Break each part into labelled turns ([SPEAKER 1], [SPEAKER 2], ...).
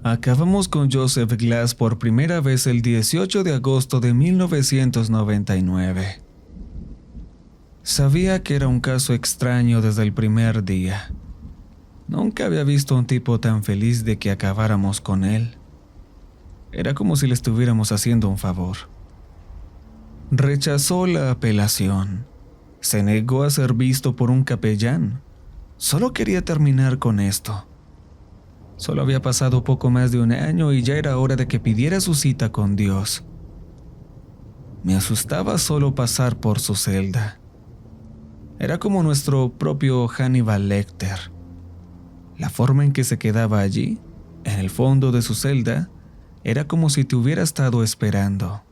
[SPEAKER 1] Acabamos con Joseph Glass por primera vez el 18 de agosto de 1999. Sabía que era un caso extraño desde el primer día. Nunca había visto a un tipo tan feliz de que acabáramos con él. Era como si le estuviéramos haciendo un favor. Rechazó la apelación. Se negó a ser visto por un capellán. Solo quería terminar con esto. Solo había pasado poco más de un año y ya era hora de que pidiera su cita con Dios. Me asustaba solo pasar por su celda. Era como nuestro propio Hannibal Lecter. La forma en que se quedaba allí, en el fondo de su celda, era como si te hubiera estado esperando.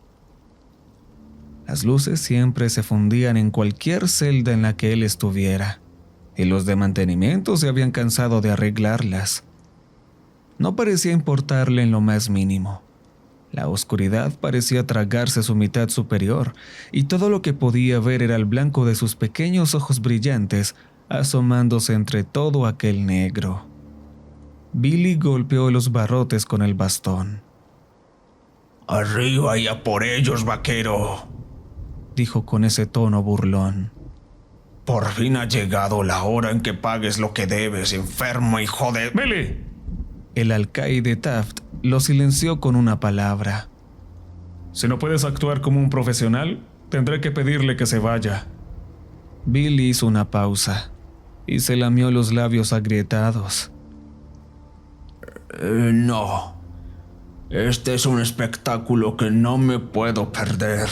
[SPEAKER 1] Las luces siempre se fundían en cualquier celda en la que él estuviera, y los de mantenimiento se habían cansado de arreglarlas. No parecía importarle en lo más mínimo. La oscuridad parecía tragarse su mitad superior, y todo lo que podía ver era el blanco de sus pequeños ojos brillantes asomándose entre todo aquel negro. Billy golpeó los barrotes con el bastón.
[SPEAKER 2] «Arriba y a por ellos, vaquero»,
[SPEAKER 1] dijo con ese tono burlón.
[SPEAKER 2] «Por fin ha llegado la hora en que pagues lo que debes, enfermo hijo de...»
[SPEAKER 1] «Billy». El alcaide Taft lo silenció con una palabra. «Si no puedes actuar como un profesional, tendré que pedirle que se vaya». Billy hizo una pausa y se lamió los labios agrietados.
[SPEAKER 2] No. Este es un espectáculo que no me puedo perder».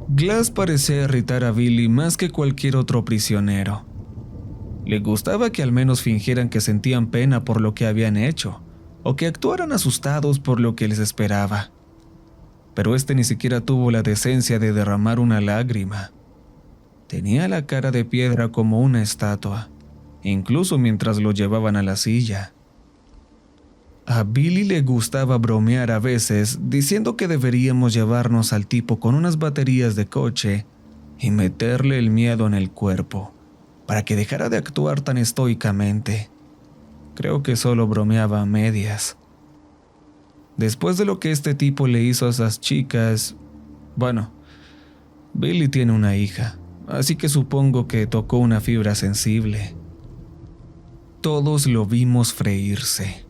[SPEAKER 1] Glass parecía irritar a Billy más que cualquier otro prisionero. Le gustaba que al menos fingieran que sentían pena por lo que habían hecho, o que actuaran asustados por lo que les esperaba. Pero este ni siquiera tuvo la decencia de derramar una lágrima. Tenía la cara de piedra como una estatua, incluso mientras lo llevaban a la silla. A Billy le gustaba bromear a veces, diciendo que deberíamos llevarnos al tipo con unas baterías de coche y meterle el miedo en el cuerpo, para que dejara de actuar tan estoicamente. Creo que solo bromeaba a medias. Después de lo que este tipo le hizo a esas chicas, bueno, Billy tiene una hija, así que supongo que tocó una fibra sensible. Todos lo vimos freírse.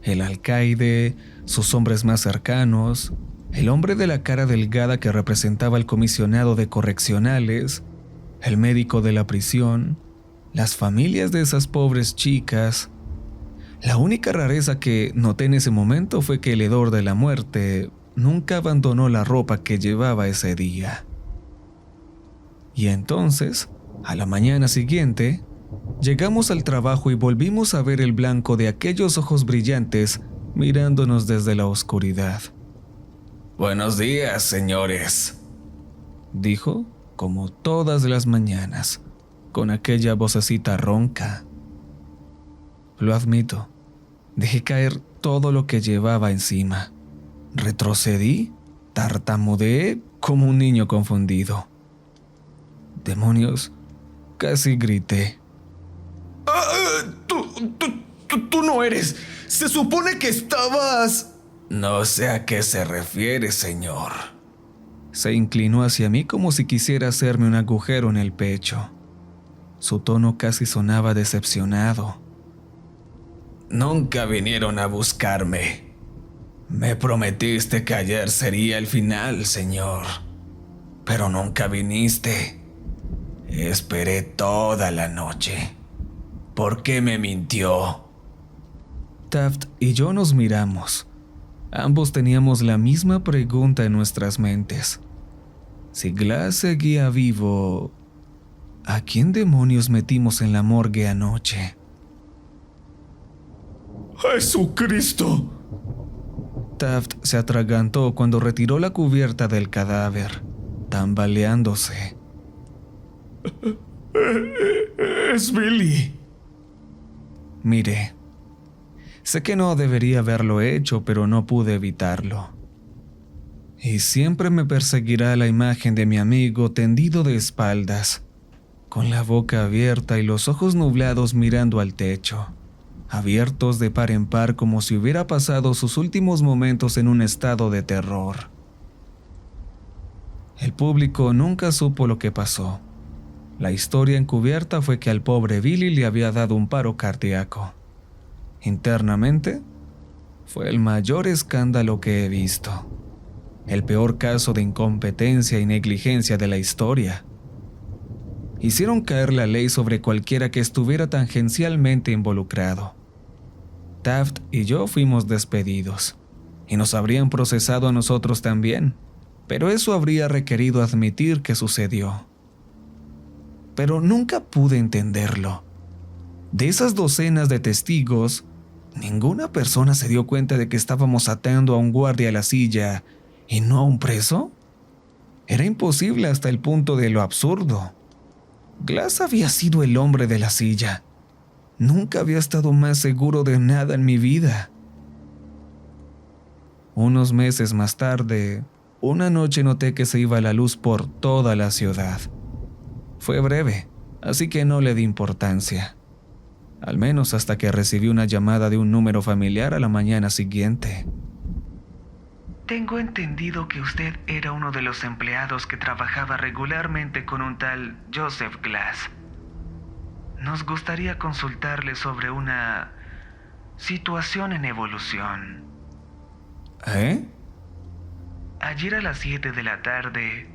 [SPEAKER 1] El alcaide, sus hombres más cercanos, el hombre de la cara delgada que representaba al comisionado de correccionales, el médico de la prisión, las familias de esas pobres chicas. La única rareza que noté en ese momento fue que el hedor de la muerte nunca abandonó la ropa que llevaba ese día. Y entonces, a la mañana siguiente, llegamos al trabajo y volvimos a ver el blanco de aquellos ojos brillantes mirándonos desde la oscuridad.
[SPEAKER 2] «Buenos días, señores»,
[SPEAKER 1] dijo, como todas las mañanas, con aquella vocecita ronca. Lo admito, dejé caer todo lo que llevaba encima. Retrocedí, tartamudeé como un niño confundido. Demonios, casi grité.
[SPEAKER 2] Tú no eres. Se supone que estabas...
[SPEAKER 1] No sé a qué se refiere, señor. Se inclinó hacia mí como si quisiera hacerme un agujero en el pecho. Su tono casi sonaba decepcionado.
[SPEAKER 2] Nunca vinieron a buscarme. Me prometiste que ayer sería el final, señor. Pero nunca viniste. Esperé toda la noche. ¿Por qué me mintió?
[SPEAKER 1] Taft y yo nos miramos. Ambos teníamos la misma pregunta en nuestras mentes. Si Glass seguía vivo, ¿a quién demonios metimos en la morgue anoche?
[SPEAKER 2] ¡Jesucristo!
[SPEAKER 1] Taft se atragantó cuando retiró la cubierta del cadáver, tambaleándose.
[SPEAKER 2] Es Billy.
[SPEAKER 1] Miré. Sé que no debería haberlo hecho, pero no pude evitarlo. Y siempre me perseguirá la imagen de mi amigo tendido de espaldas, con la boca abierta y los ojos nublados mirando al techo, abiertos de par en par como si hubiera pasado sus últimos momentos en un estado de terror. El público nunca supo lo que pasó. La historia encubierta fue que al pobre Billy le había dado un paro cardíaco. Internamente, fue el mayor escándalo que he visto. El peor caso de incompetencia y negligencia de la historia. Hicieron caer la ley sobre cualquiera que estuviera tangencialmente involucrado. Taft y yo fuimos despedidos, y nos habrían procesado a nosotros también, pero eso habría requerido admitir que sucedió. Pero nunca pude entenderlo. De esas docenas de testigos, ¿ninguna persona se dio cuenta de que estábamos atando a un guardia a la silla y no a un preso? Era imposible hasta el punto de lo absurdo. Glass había sido el hombre de la silla. Nunca había estado más seguro de nada en mi vida. Unos meses más tarde, una noche noté que se iba la luz por toda la ciudad. Fue breve, así que no le di importancia. Al menos hasta que recibí una llamada de un número familiar a la mañana siguiente.
[SPEAKER 3] Tengo entendido que usted era uno de los empleados que trabajaba regularmente con un tal Joseph Glass. Nos gustaría consultarle sobre una situación en evolución.
[SPEAKER 1] ¿Eh?
[SPEAKER 3] Ayer a las 7 de la tarde,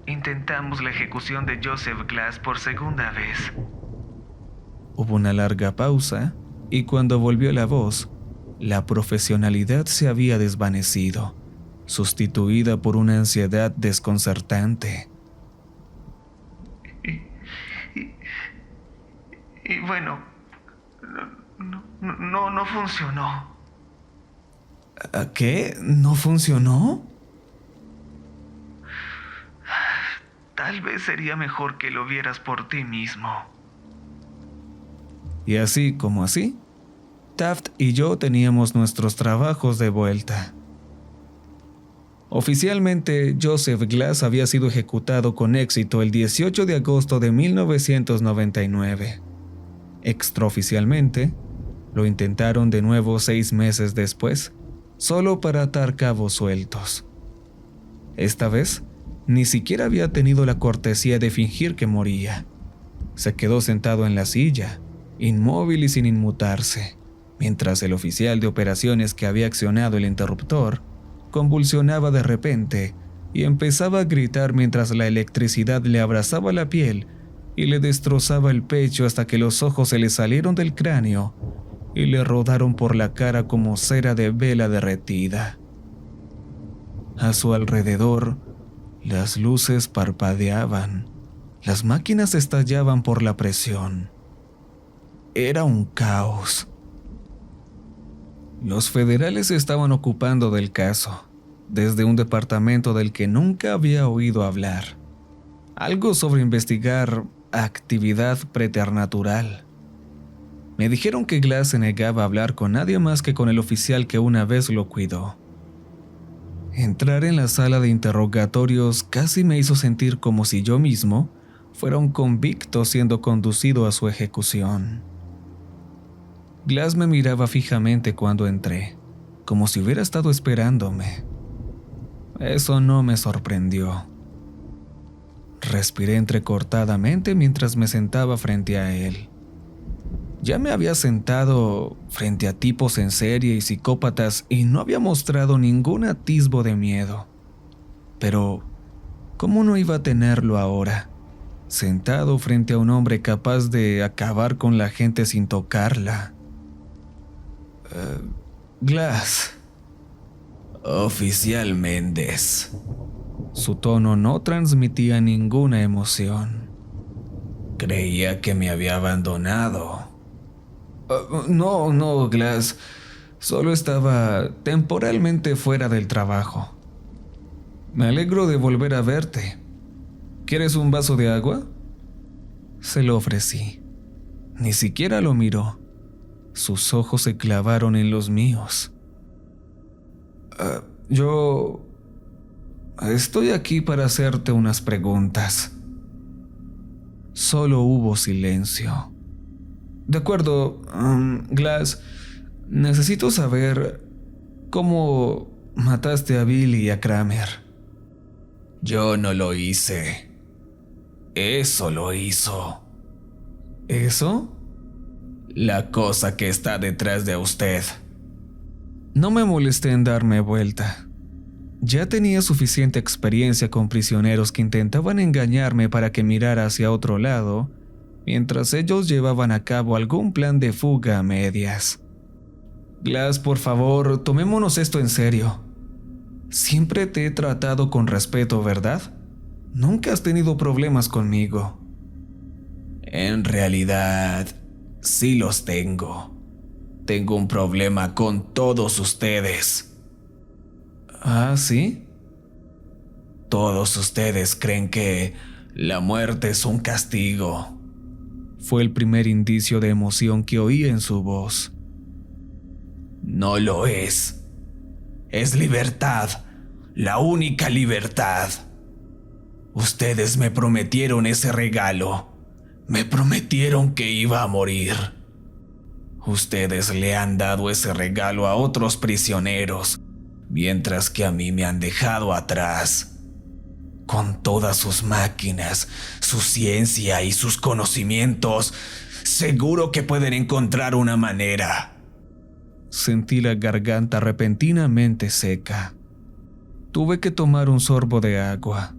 [SPEAKER 3] intentamos la ejecución de Joseph Glass por segunda vez.
[SPEAKER 1] Hubo una larga pausa, y cuando volvió la voz, la profesionalidad se había desvanecido, sustituida por una ansiedad desconcertante.
[SPEAKER 3] Y bueno, no funcionó.
[SPEAKER 1] ¿A qué? ¿No funcionó?
[SPEAKER 3] Tal vez sería mejor que lo vieras por ti mismo.
[SPEAKER 1] Y así como así, Taft y yo teníamos nuestros trabajos de vuelta. Oficialmente, Joseph Glass había sido ejecutado con éxito el 18 de agosto de 1999. Extraoficialmente, lo intentaron de nuevo 6 meses después, solo para atar cabos sueltos. Esta vez, ni siquiera había tenido la cortesía de fingir que moría. Se quedó sentado en la silla, inmóvil y sin inmutarse, mientras el oficial de operaciones que había accionado el interruptor convulsionaba de repente y empezaba a gritar mientras la electricidad le abrazaba la piel y le destrozaba el pecho hasta que los ojos se le salieron del cráneo y le rodaron por la cara como cera de vela derretida. A su alrededor, las luces parpadeaban, las máquinas estallaban por la presión. Era un caos. Los federales estaban ocupando del caso, desde un departamento del que nunca había oído hablar. Algo sobre investigar actividad preternatural. Me dijeron que Glass se negaba a hablar con nadie más que con el oficial que una vez lo cuidó. Entrar en la sala de interrogatorios casi me hizo sentir como si yo mismo fuera un convicto siendo conducido a su ejecución. Glass me miraba fijamente cuando entré, como si hubiera estado esperándome. Eso no me sorprendió. Respiré entrecortadamente mientras me sentaba frente a él. Ya me había sentado frente a tipos en serie y psicópatas y no había mostrado ningún atisbo de miedo. Pero, ¿cómo no iba a tenerlo ahora? Sentado frente a un hombre capaz de acabar con la gente sin tocarla. Glass.
[SPEAKER 2] Oficial Méndez.
[SPEAKER 1] Su tono no transmitía ninguna emoción.
[SPEAKER 2] Creía que me había abandonado.
[SPEAKER 1] No, Glass. Solo estaba temporalmente fuera del trabajo. Me alegro de volver a verte. ¿Quieres un vaso de agua? Se lo ofrecí. Ni siquiera lo miró. Sus ojos se clavaron en los míos. Yo estoy aquí para hacerte unas preguntas. Solo hubo silencio. De acuerdo, Glass, necesito saber cómo mataste a Billy y a Kramer.
[SPEAKER 2] Yo no lo hice. Eso lo hizo.
[SPEAKER 1] ¿Eso?
[SPEAKER 2] La cosa que está detrás de usted.
[SPEAKER 1] No me molesté en darme vuelta. Ya tenía suficiente experiencia con prisioneros que intentaban engañarme para que mirara hacia otro lado, mientras ellos llevaban a cabo algún plan de fuga a medias. Glass, por favor, tomémonos esto en serio. Siempre te he tratado con respeto, ¿verdad? Nunca has tenido problemas conmigo.
[SPEAKER 2] En realidad, sí los tengo. Tengo un problema con todos ustedes.
[SPEAKER 1] ¿Ah, sí?
[SPEAKER 2] Todos ustedes creen que la muerte es un castigo.
[SPEAKER 1] Fue el primer indicio de emoción que oí en su voz.
[SPEAKER 2] No lo es. Es libertad. La única libertad. Ustedes me prometieron ese regalo. Me prometieron que iba a morir. Ustedes le han dado ese regalo a otros prisioneros, mientras que a mí me han dejado atrás. Con todas sus máquinas, su ciencia y sus conocimientos, seguro que pueden encontrar una manera.
[SPEAKER 1] Sentí la garganta repentinamente seca. Tuve que tomar un sorbo de agua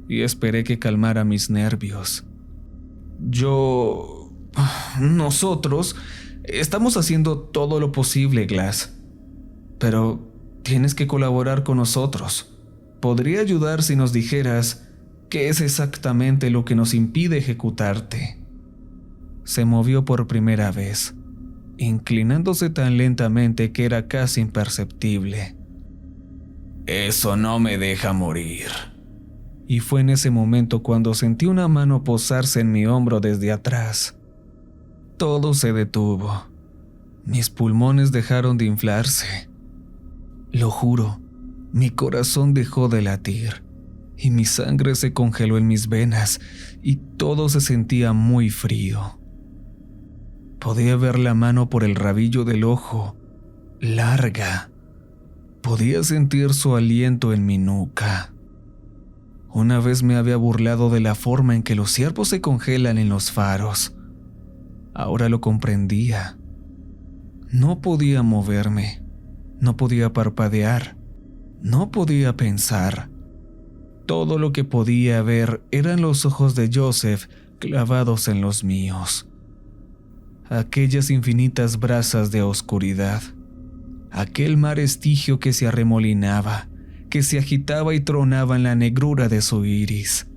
[SPEAKER 1] y esperé que calmara mis nervios. Nosotros estamos haciendo todo lo posible, Glass. Pero tienes que colaborar con nosotros. Podría ayudar si nos dijeras qué es exactamente lo que nos impide ejecutarte. Se movió por primera vez, inclinándose tan lentamente que era casi imperceptible.
[SPEAKER 2] Eso no me deja morir.
[SPEAKER 1] Y fue en ese momento cuando sentí una mano posarse en mi hombro desde atrás. Todo se detuvo. Mis pulmones dejaron de inflarse. Lo juro, mi corazón dejó de latir y mi sangre se congeló en mis venas y todo se sentía muy frío. Podía ver la mano por el rabillo del ojo, larga. Podía sentir su aliento en mi nuca. Una vez me había burlado de la forma en que los ciervos se congelan en los faros. Ahora lo comprendía. No podía moverme, no podía parpadear, no podía pensar. Todo lo que podía ver eran los ojos de Joseph clavados en los míos. Aquellas infinitas brasas de oscuridad, aquel mar estigio que se arremolinaba, que se agitaba y tronaba en la negrura de su iris.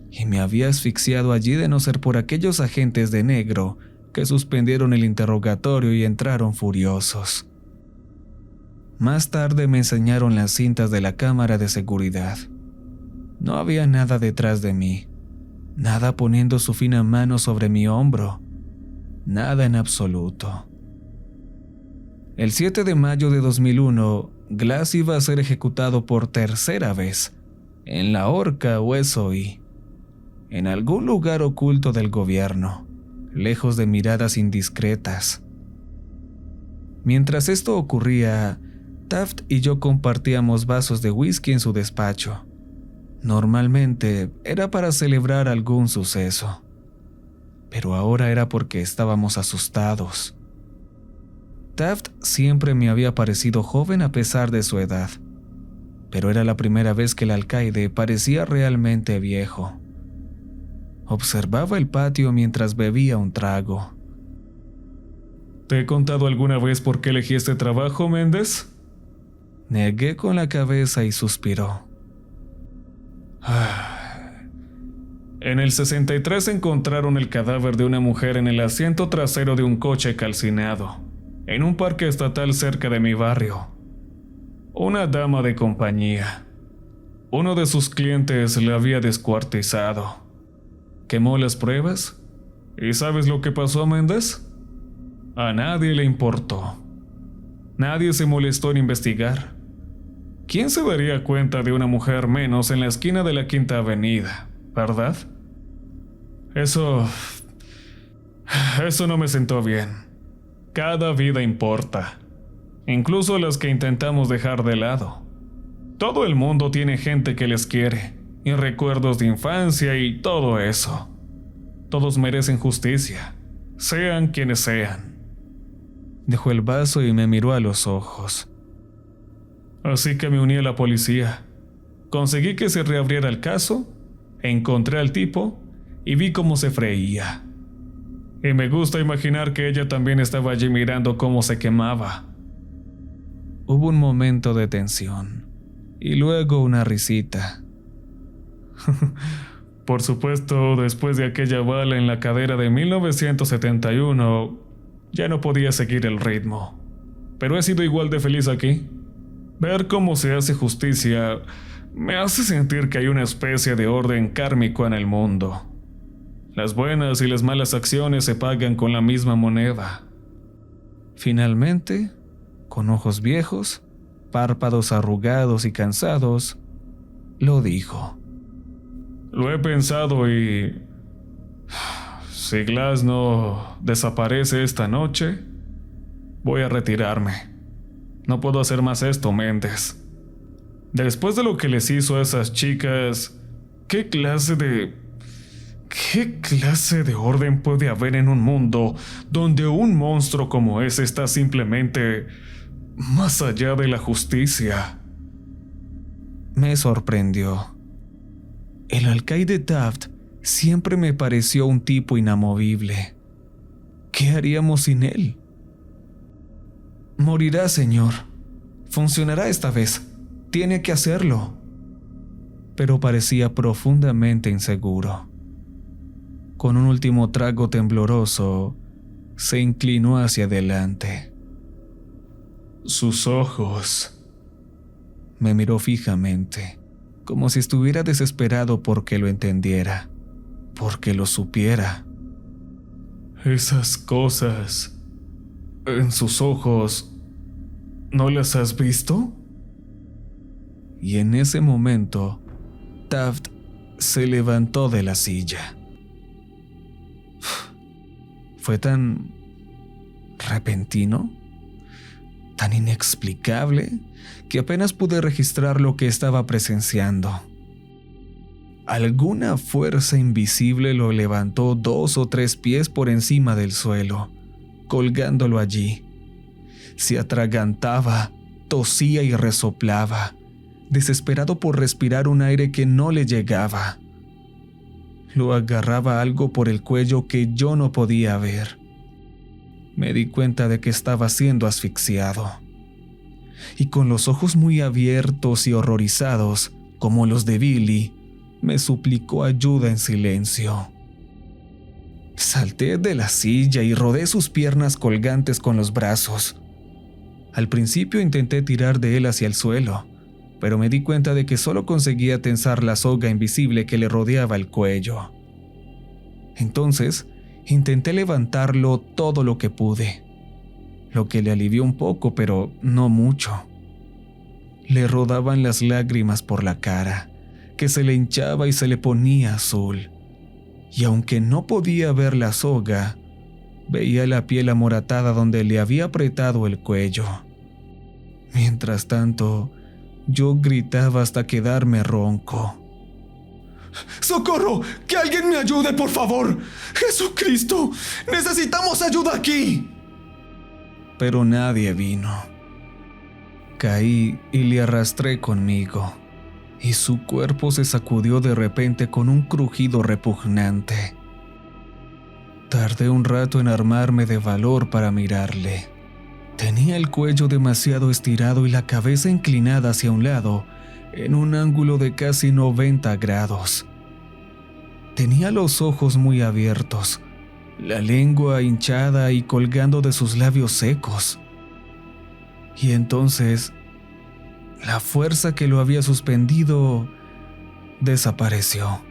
[SPEAKER 1] Y me había asfixiado allí de no ser por aquellos agentes de negro que suspendieron el interrogatorio y entraron furiosos. Más tarde me enseñaron las cintas de la cámara de seguridad. No había nada detrás de mí, nada poniendo su fina mano sobre mi hombro, nada en absoluto. El 7 de mayo de 2001, Glass iba a ser ejecutado por tercera vez, en la horca o eso oí, en algún lugar oculto del gobierno, lejos de miradas indiscretas. Mientras esto ocurría, Taft y yo compartíamos vasos de whisky en su despacho. Normalmente era para celebrar algún suceso, pero ahora era porque estábamos asustados. Taft siempre me había parecido joven a pesar de su edad, pero era la primera vez que el alcaide parecía realmente viejo. Observaba el patio mientras bebía un trago.
[SPEAKER 4] ¿Te he contado alguna vez por qué elegí este trabajo, Méndez?
[SPEAKER 1] Negué con la cabeza y suspiró.
[SPEAKER 4] En el 63 encontraron el cadáver de una mujer en el asiento trasero de un coche calcinado, en un parque estatal cerca de mi barrio. Una dama de compañía. Uno de sus clientes la había descuartizado. Quemó las pruebas. ¿Y sabes lo que pasó, Méndez? A nadie le importó. Nadie se molestó en investigar. ¿Quién se daría cuenta de una mujer menos en la esquina de la Quinta Avenida, verdad? Eso Eso no me sentó bien. Cada vida importa, incluso las que intentamos dejar de lado. Todo el mundo tiene gente que les quiere, y recuerdos de infancia y todo eso. Todos merecen justicia, sean quienes sean.
[SPEAKER 1] Dejó el vaso y me miró a los ojos.
[SPEAKER 4] Así que me uní a la policía. Conseguí que se reabriera el caso, encontré al tipo y vi cómo se freía. Y me gusta imaginar que ella también estaba allí mirando cómo se quemaba.
[SPEAKER 1] Hubo un momento de tensión y luego una risita.
[SPEAKER 4] Por supuesto, después de aquella bala en la cadera de 1971, ya no podía seguir el ritmo. Pero he sido igual de feliz aquí. Ver cómo se hace justicia me hace sentir que hay una especie de orden kármico en el mundo. Las buenas y las malas acciones se pagan con la misma moneda.
[SPEAKER 1] Finalmente, con ojos viejos, párpados arrugados y cansados, lo dijo.
[SPEAKER 4] Lo he pensado y... si Glass no desaparece esta noche, voy a retirarme. No puedo hacer más esto, Méndez. Después de lo que les hizo a esas chicas, ¿qué clase de orden puede haber en un mundo donde un monstruo como ese está simplemente más allá de la justicia?
[SPEAKER 1] Me sorprendió. El alcaide Taft siempre me pareció un tipo inamovible. ¿Qué haríamos sin él? Morirá, señor. Funcionará esta vez. Tiene que hacerlo. Pero parecía profundamente inseguro. Con un último trago tembloroso, se inclinó hacia adelante.
[SPEAKER 4] Sus ojos.
[SPEAKER 1] Me miró fijamente, como si estuviera desesperado porque lo entendiera, porque lo supiera.
[SPEAKER 4] Esas cosas en sus ojos, ¿no las has visto?
[SPEAKER 1] Y en ese momento, Taft se levantó de la silla. Fue tan repentino, tan inexplicable, que apenas pude registrar lo que estaba presenciando. Alguna fuerza invisible lo levantó 2 o 3 pies por encima del suelo, colgándolo allí. Se atragantaba, tosía y resoplaba, desesperado por respirar un aire que no le llegaba. Lo agarraba algo por el cuello que yo no podía ver. Me di cuenta de que estaba siendo asfixiado. Y con los ojos muy abiertos y horrorizados, como los de Billy, me suplicó ayuda en silencio. Salté de la silla y rodé sus piernas colgantes con los brazos. Al principio intenté tirar de él hacia el suelo, pero me di cuenta de que solo conseguía tensar la soga invisible que le rodeaba el cuello. Entonces, intenté levantarlo todo lo que pude, lo que le alivió un poco, pero no mucho. Le rodaban las lágrimas por la cara, que se le hinchaba y se le ponía azul. Y aunque no podía ver la soga, veía la piel amoratada donde le había apretado el cuello. Mientras tanto, yo gritaba hasta quedarme ronco. ¡Socorro! ¡Que alguien me ayude, por favor! ¡Jesucristo! ¡Necesitamos ayuda aquí! Pero nadie vino. Caí y le arrastré conmigo, y su cuerpo se sacudió de repente con un crujido repugnante. Tardé un rato en armarme de valor para mirarle. Tenía el cuello demasiado estirado y la cabeza inclinada hacia un lado, en un ángulo de casi 90 grados. Tenía los ojos muy abiertos, la lengua hinchada y colgando de sus labios secos. Y entonces, la fuerza que lo había suspendido desapareció,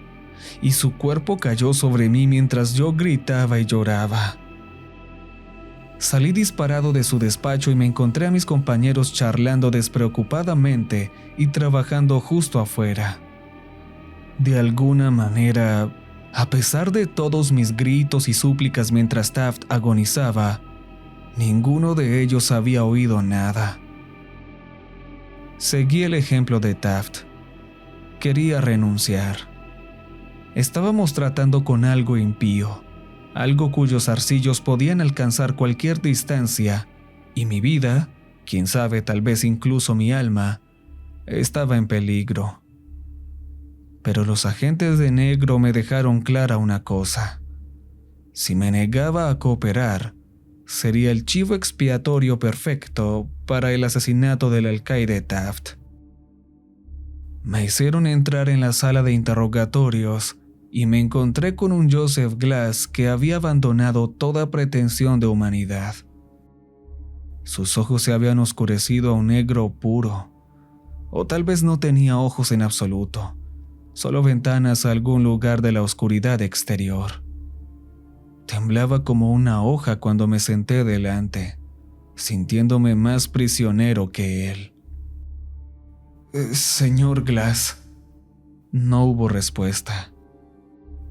[SPEAKER 1] y su cuerpo cayó sobre mí mientras yo gritaba y lloraba. Salí disparado de su despacho y me encontré a mis compañeros charlando despreocupadamente y trabajando justo afuera. De alguna manera, A pesar de todos mis gritos y súplicas mientras Taft agonizaba, ninguno de ellos había oído nada. Seguí el ejemplo de Taft. Quería renunciar. Estábamos tratando con algo impío, algo cuyos zarcillos podían alcanzar cualquier distancia, y mi vida, quién sabe, tal vez incluso mi alma, estaba en peligro. Pero los agentes de negro me dejaron clara una cosa. Si me negaba a cooperar, sería el chivo expiatorio perfecto para el asesinato del alcaide Taft. Me hicieron entrar en la sala de interrogatorios y me encontré con un Joseph Glass que había abandonado toda pretensión de humanidad. Sus ojos se habían oscurecido a un negro puro, o tal vez no tenía ojos en absoluto, solo ventanas a algún lugar de la oscuridad exterior. Temblaba como una hoja cuando me senté delante, sintiéndome más prisionero que él. Señor Glass. No hubo respuesta.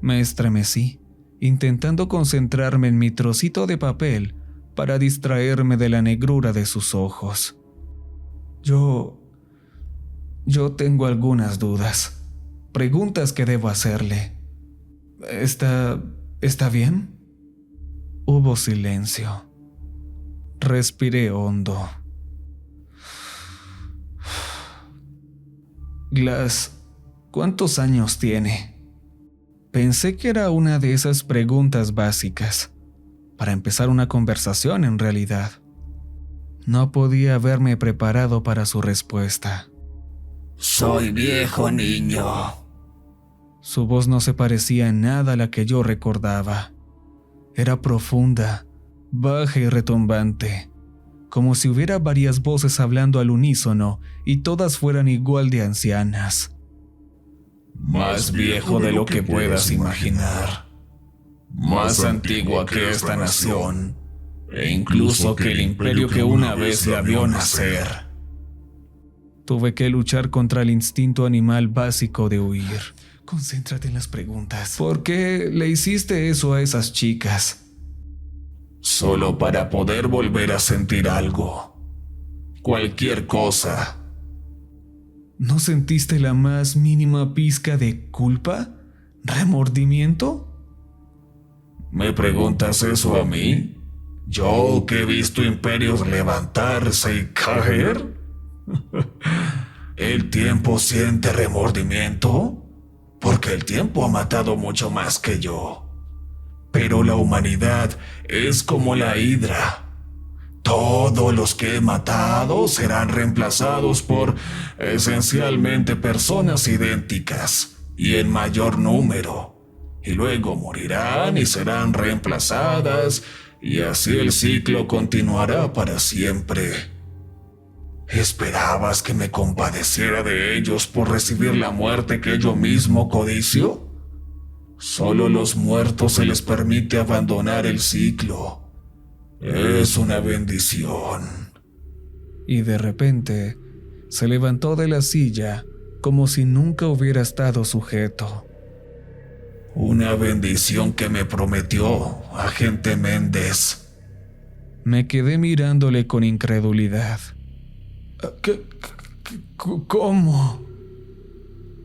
[SPEAKER 1] Me estremecí, intentando concentrarme en mi trocito de papel para distraerme de la negrura de sus ojos. Yo tengo algunas dudas, preguntas que debo hacerle. ¿Está bien? Hubo silencio. Respiré hondo. Glass, ¿cuántos años tiene? Pensé que era una de esas preguntas básicas, para empezar una conversación en realidad. No podía haberme preparado para su respuesta.
[SPEAKER 2] Soy viejo, niño.
[SPEAKER 1] Su voz no se parecía en nada a la que yo recordaba. Era profunda, baja y retumbante, como si hubiera varias voces hablando al unísono y todas fueran igual de ancianas.
[SPEAKER 2] Más viejo de lo que puedas imaginar. Más antigua que esta nación, e incluso que el imperio que una vez la vio nacer.
[SPEAKER 1] Tuve que luchar contra el instinto animal básico de huir. Concéntrate en las preguntas. ¿Por qué le hiciste eso a esas chicas?
[SPEAKER 2] Solo para poder volver a sentir algo. Cualquier cosa.
[SPEAKER 1] ¿No sentiste la más mínima pizca de culpa? ¿Remordimiento?
[SPEAKER 2] ¿Me preguntas eso a mí? ¿Yo que he visto imperios levantarse y caer? ¿El tiempo siente remordimiento? Porque el tiempo ha matado mucho más que yo. Pero la humanidad es como la hidra. Todos los que he matado serán reemplazados por esencialmente personas idénticas y en mayor número. Y luego morirán y serán reemplazadas, y así el ciclo continuará para siempre. ¿Esperabas que me compadeciera de ellos por recibir la muerte que yo mismo codicio? Solo a los muertos se les permite abandonar el ciclo. Es una bendición.
[SPEAKER 1] Y de repente se levantó de la silla como si nunca hubiera estado sujeto.
[SPEAKER 2] Una bendición que me prometió, agente Méndez.
[SPEAKER 1] Me quedé mirándole con incredulidad. ¿Cómo?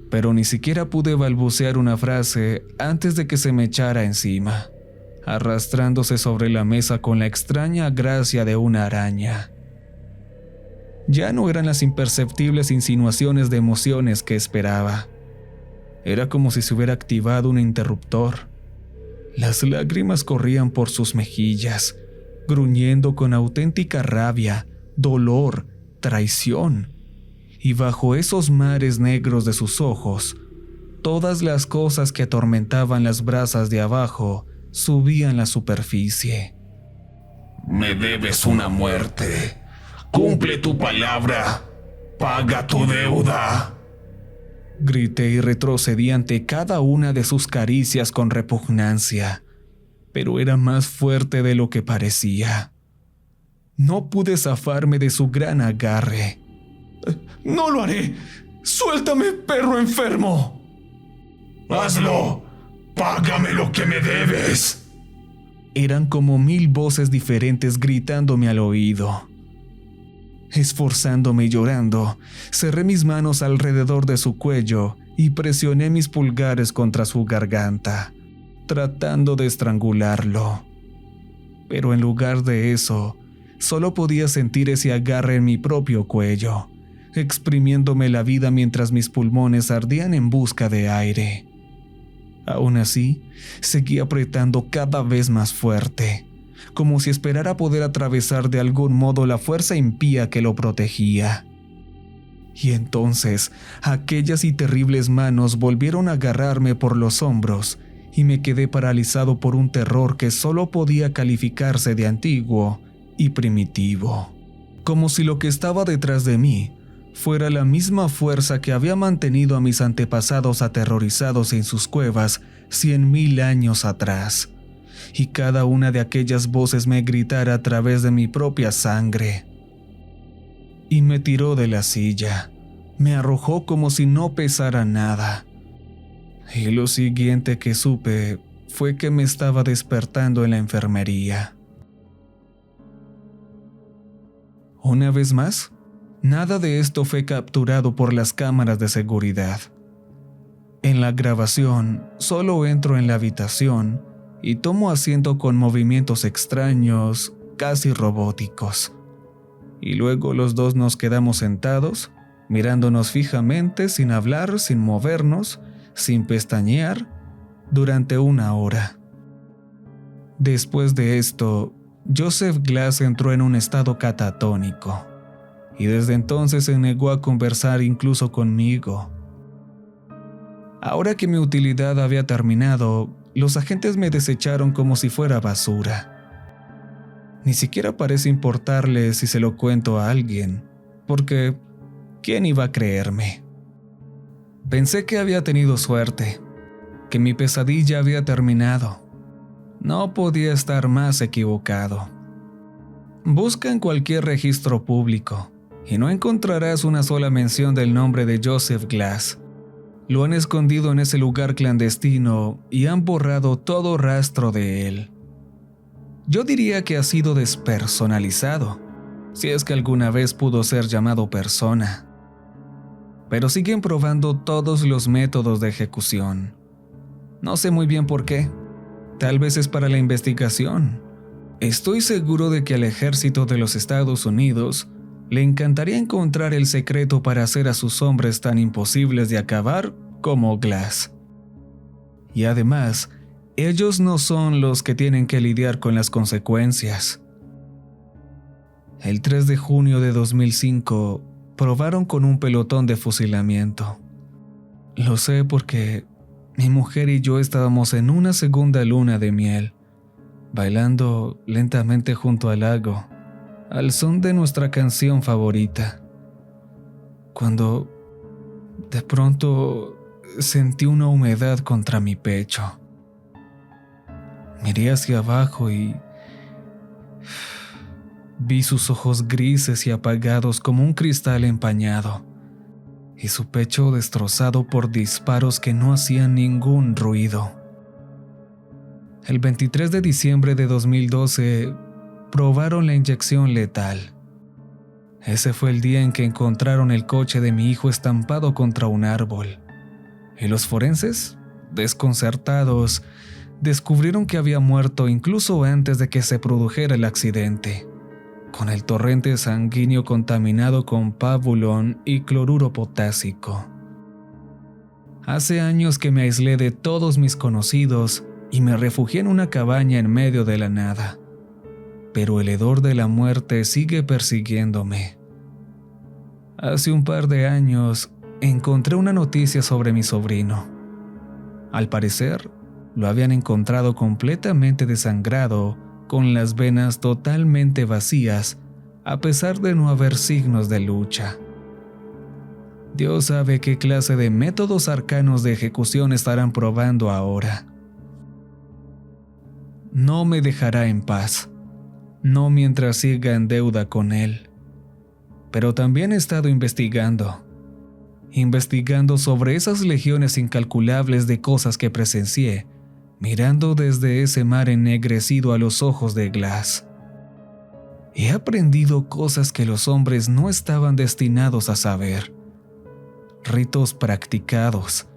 [SPEAKER 1] Pero ni siquiera pude balbucear una frase antes de que se me echara encima, arrastrándose sobre la mesa con la extraña gracia de una araña. Ya no eran las imperceptibles insinuaciones de emociones que esperaba. Era como si se hubiera activado un interruptor. Las lágrimas corrían por sus mejillas, gruñendo con auténtica rabia, dolor, traición. Y bajo esos mares negros de sus ojos, todas las cosas que atormentaban las brasas de abajo subían a la superficie.
[SPEAKER 2] Me debes una muerte. Cumple tu palabra. Paga tu deuda.
[SPEAKER 1] Grité y retrocedí ante cada una de sus caricias con repugnancia, pero era más fuerte de lo que parecía. No pude zafarme de su gran agarre. ¡No lo haré! ¡Suéltame, perro enfermo!
[SPEAKER 2] ¡Hazlo! ¡Págame lo que me debes!
[SPEAKER 1] Eran como 1000 voces diferentes gritándome al oído. Esforzándome y llorando, cerré mis manos alrededor de su cuello y presioné mis pulgares contra su garganta, tratando de estrangularlo. Pero en lugar de eso, solo podía sentir ese agarre en mi propio cuello, exprimiéndome la vida mientras mis pulmones ardían en busca de aire. Aún así, seguí apretando cada vez más fuerte, como si esperara poder atravesar de algún modo la fuerza impía que lo protegía. Y entonces, aquellas y terribles manos volvieron a agarrarme por los hombros y me quedé paralizado por un terror que solo podía calificarse de antiguo y primitivo, como si lo que estaba detrás de mí fuera la misma fuerza que había mantenido a mis antepasados aterrorizados en sus cuevas 100,000 años atrás, y cada una de aquellas voces me gritara a través de mi propia sangre. Y me tiró de la silla, me arrojó como si no pesara nada. Y lo siguiente que supe fue que me estaba despertando en la enfermería. Una vez más, nada de esto fue capturado por las cámaras de seguridad. En la grabación, solo entro en la habitación y tomo asiento con movimientos extraños, casi robóticos. Y luego los dos nos quedamos sentados, mirándonos fijamente, sin hablar, sin movernos, sin pestañear, durante 1 hora. Después de esto, Joseph Glass entró en un estado catatónico, y desde entonces se negó a conversar incluso conmigo. Ahora que mi utilidad había terminado, los agentes me desecharon como si fuera basura. Ni siquiera parece importarles si se lo cuento a alguien, porque ¿quién iba a creerme? Pensé que había tenido suerte, que mi pesadilla había terminado. No podía estar más equivocado. Busca en cualquier registro público y no encontrarás una sola mención del nombre de Joseph Glass. Lo han escondido en ese lugar clandestino y han borrado todo rastro de él. Yo diría que ha sido despersonalizado, si es que alguna vez pudo ser llamado persona. Pero siguen probando todos los métodos de ejecución. No sé muy bien por qué. Tal vez es para la investigación. Estoy seguro de que al ejército de los Estados Unidos le encantaría encontrar el secreto para hacer a sus hombres tan imposibles de acabar como Glass. Y además, ellos no son los que tienen que lidiar con las consecuencias. El 3 de junio de 2005, probaron con un pelotón de fusilamiento. Lo sé porque mi mujer y yo estábamos en una segunda luna de miel, bailando lentamente junto al lago, al son de nuestra canción favorita, cuando de pronto sentí una humedad contra mi pecho. Miré hacia abajo y vi sus ojos grises y apagados como un cristal empañado, y su pecho destrozado por disparos que no hacían ningún ruido. El 23 de diciembre de 2012, probaron la inyección letal. Ese fue el día en que encontraron el coche de mi hijo estampado contra un árbol. Y los forenses, desconcertados, descubrieron que había muerto incluso antes de que se produjera el accidente, con el torrente sanguíneo contaminado con pabulón y cloruro potásico. Hace años que me aislé de todos mis conocidos y me refugié en una cabaña en medio de la nada, pero el hedor de la muerte sigue persiguiéndome. Hace un par de años encontré una noticia sobre mi sobrino. Al parecer, lo habían encontrado completamente desangrado, con las venas totalmente vacías, a pesar de no haber signos de lucha. Dios sabe qué clase de métodos arcanos de ejecución estarán probando ahora. No me dejará en paz, no mientras siga en deuda con él. Pero también he estado investigando sobre esas legiones incalculables de cosas que presencié mirando desde ese mar ennegrecido a los ojos de Glass. He aprendido cosas que los hombres no estaban destinados a saber. Ritos practicados,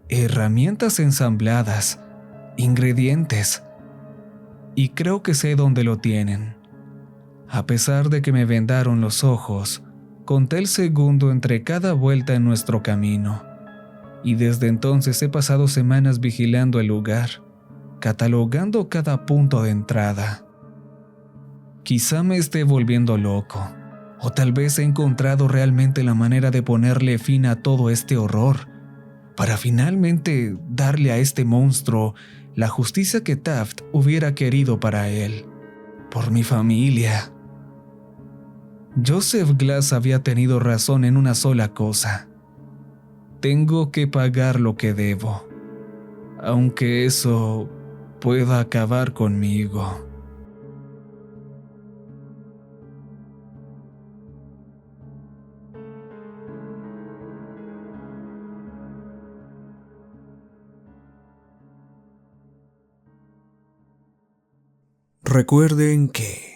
[SPEAKER 1] herramientas ensambladas, ingredientes. Y creo que sé dónde lo tienen. A pesar de que me vendaron los ojos, conté el segundo entre cada vuelta en nuestro camino. Y desde entonces he pasado semanas vigilando el lugar, catalogando cada punto de entrada. Quizá me esté volviendo loco, o tal vez he encontrado realmente la manera de ponerle fin a todo este horror, para finalmente darle a este monstruo la justicia que Taft hubiera querido para él, por mi familia. Joseph Glass había tenido razón en una sola cosa. Tengo que pagar lo que debo, aunque eso pueda acabar conmigo.
[SPEAKER 5] Recuerden que